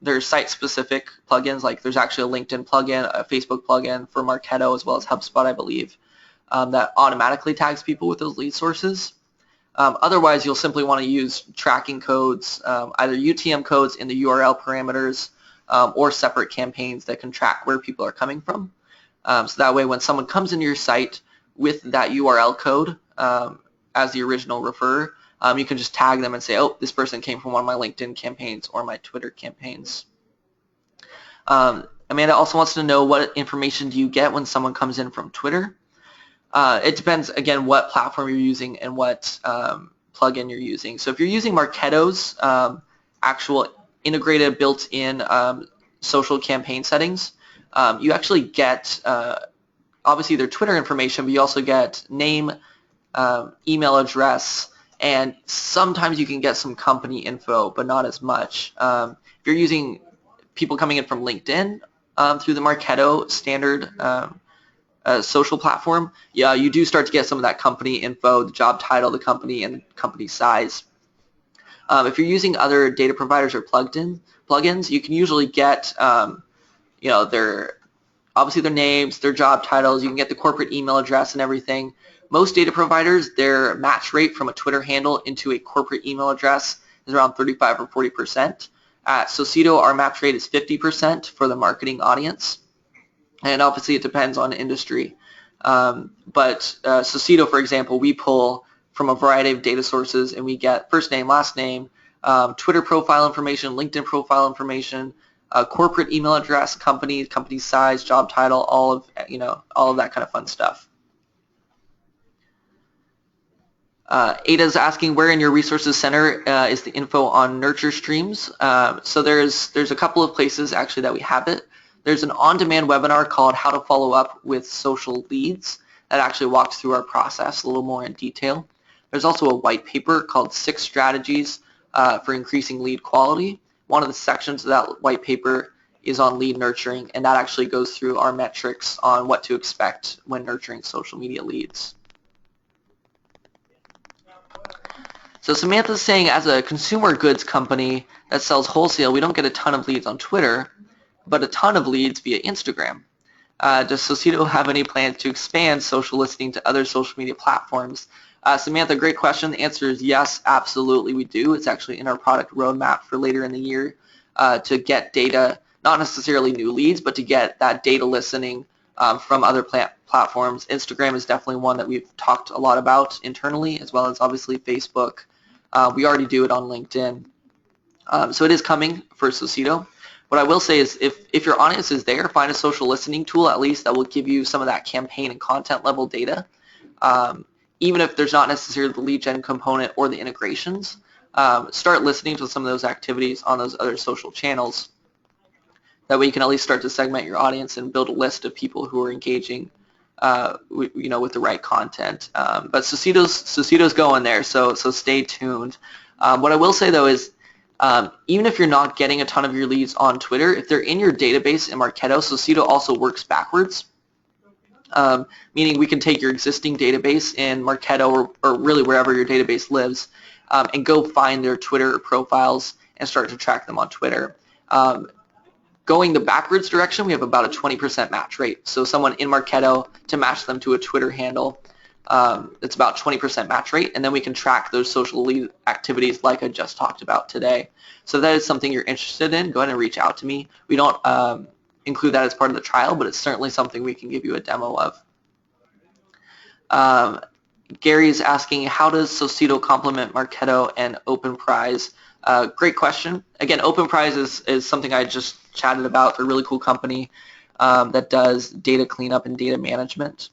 There's site-specific plugins, like there's actually a LinkedIn plugin, a Facebook plugin for Marketo, as well as HubSpot, I believe, that automatically tags people with those lead sources. Otherwise, you'll simply want to use tracking codes, either UTM codes in the URL parameters, or separate campaigns that can track where people are coming from. So that way, when someone comes into your site with that URL code as the original referrer, you can just tag them and say, oh, this person came from one of my LinkedIn campaigns or my Twitter campaigns. Amanda also wants to know, what information do you get when someone comes in from Twitter? It depends, again, what platform you're using and what plugin you're using. So if you're using Marketo's actual integrated built-in social campaign settings, you actually get obviously their Twitter information, but you also get name, email address, and sometimes you can get some company info, but not as much. If you're using people coming in from LinkedIn through the Marketo standard social platform, yeah, you do start to get some of that company info, the job title, the company, and company size. If you're using other data providers or plugins, you can usually get obviously their names, their job titles. You can get the corporate email address and everything. Most data providers, their match rate from a Twitter handle into a corporate email address is around 35 or 40%. At Socito, our match rate is 50% for the marketing audience. And obviously it depends on industry. But Socito, for example, we pull from a variety of data sources, and we get first name, last name, Twitter profile information, LinkedIn profile information, corporate email address, company size, job title, all of that kind of fun stuff. Ada's asking, where in your resources center is the info on nurture streams? So there's a couple of places actually that we have it. There's an on-demand webinar called How to Follow Up with Social Leads that actually walks through our process a little more in detail. There's also a white paper called 6 Strategies for Increasing Lead Quality. One of the sections of that white paper is on lead nurturing, and that actually goes through our metrics on what to expect when nurturing social media leads. So Samantha's saying, as a consumer goods company that sells wholesale, we don't get a ton of leads on Twitter, but a ton of leads via Instagram. Does Socito have any plans to expand social listening to other social media platforms? Samantha, great question. The answer is yes, absolutely we do. It's actually in our product roadmap for later in the year to get data, not necessarily new leads, but to get that data listening from other platforms. Instagram is definitely one that we've talked a lot about internally, as well as obviously Facebook. We already do it on LinkedIn. So it is coming for Socito. What I will say is if your audience is there, find a social listening tool at least that will give you some of that campaign and content level data. Even if there's not necessarily the lead gen component or the integrations, start listening to some of those activities on those other social channels. That way you can at least start to segment your audience and build a list of people who are engaging with the right content. But Socito's going there, so stay tuned. What I will say though is even if you're not getting a ton of your leads on Twitter, if they're in your database in Marketo, Socito also works backwards. Meaning we can take your existing database in Marketo or really wherever your database lives and go find their Twitter profiles and start to track them on Twitter. Going the backwards direction, we have about a 20% match rate. So someone in Marketo, to match them to a Twitter handle, it's about 20% match rate, and then we can track those social lead activities like I just talked about today. So if that is something you're interested in, go ahead and reach out to me. We don't include that as part of the trial, but it's certainly something we can give you a demo of. Gary is asking, how does Socito complement Marketo and OpenPrize? Great question. Again, OpenPrize is something I just chatted about. They're a really cool company that does data cleanup and data management.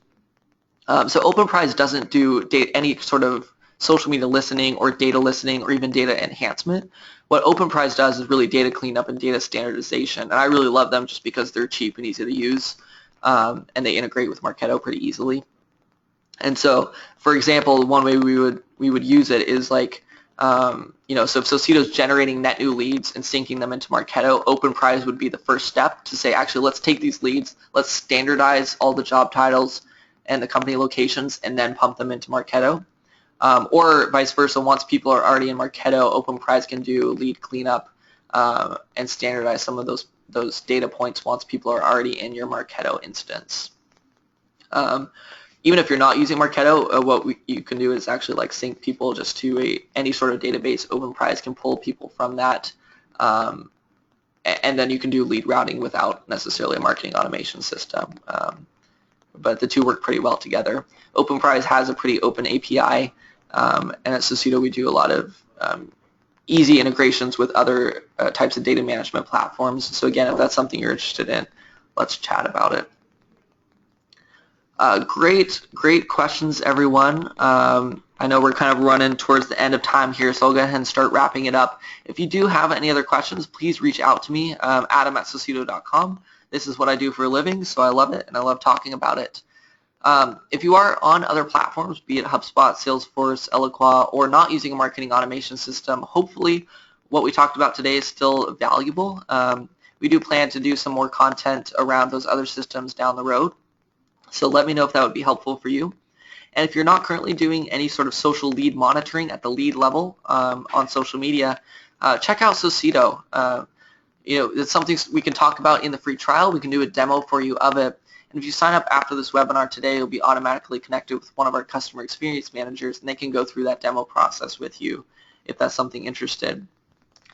So OpenPrize doesn't do any sort of social media listening or even data enhancement. What OpenPrize does is really data cleanup and data standardization, and I really love them just because they're cheap and easy to use, and they integrate with Marketo pretty easily. And so, for example, one way we would use it is like, so if Socito's generating net new leads and syncing them into Marketo, OpenPrize would be the first step to say, actually, let's take these leads, let's standardize all the job titles and the company locations, and then pump them into Marketo. Or vice versa, once people are already in Marketo, OpenPrize can do lead cleanup and standardize some of those data points once people are already in your Marketo instance. Even if you're not using Marketo, what you can do is actually like sync people just to any sort of database. OpenPrize can pull people from that, and then you can do lead routing without necessarily a marketing automation system. But the two work pretty well together. OpenPrize has a pretty open API, and at Socito we do a lot of easy integrations with other types of data management platforms. So again, if that's something you're interested in, let's chat about it. Great questions, everyone. I know we're kind of running towards the end of time here, so I'll go ahead and start wrapping it up. If you do have any other questions, please reach out to me, adam@socito.com. This is what I do for a living, so I love it, and I love talking about it. If you are on other platforms, be it HubSpot, Salesforce, Eloqua, or not using a marketing automation system, hopefully what we talked about today is still valuable. We do plan to do some more content around those other systems down the road. So let me know if that would be helpful for you. And if you're not currently doing any sort of social lead monitoring at the lead level on social media, check out Socito. It's something we can talk about in the free trial. We can do a demo for you of it. And if you sign up after this webinar today, you'll be automatically connected with one of our customer experience managers, and they can go through that demo process with you if that's something interested.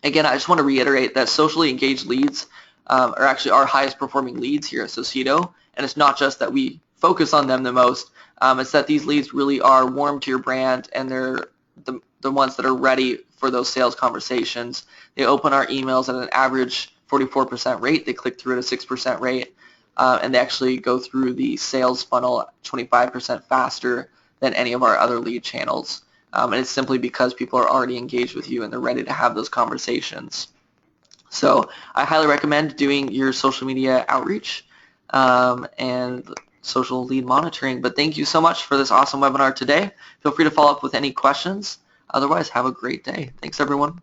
Again, I just want to reiterate that socially engaged leads are actually our highest performing leads here at Socito. And it's not just that we focus on them the most, it's that these leads really are warm to your brand, and they're the ones that are ready for those sales conversations. They open our emails at an average 44% rate. They click through at a 6% rate, and they actually go through the sales funnel 25% faster than any of our other lead channels. And it's simply because people are already engaged with you and they're ready to have those conversations. So I highly recommend doing your social media outreach and social lead monitoring. But thank you so much for this awesome webinar today. Feel free to follow up with any questions. Otherwise, have a great day. Thanks, everyone.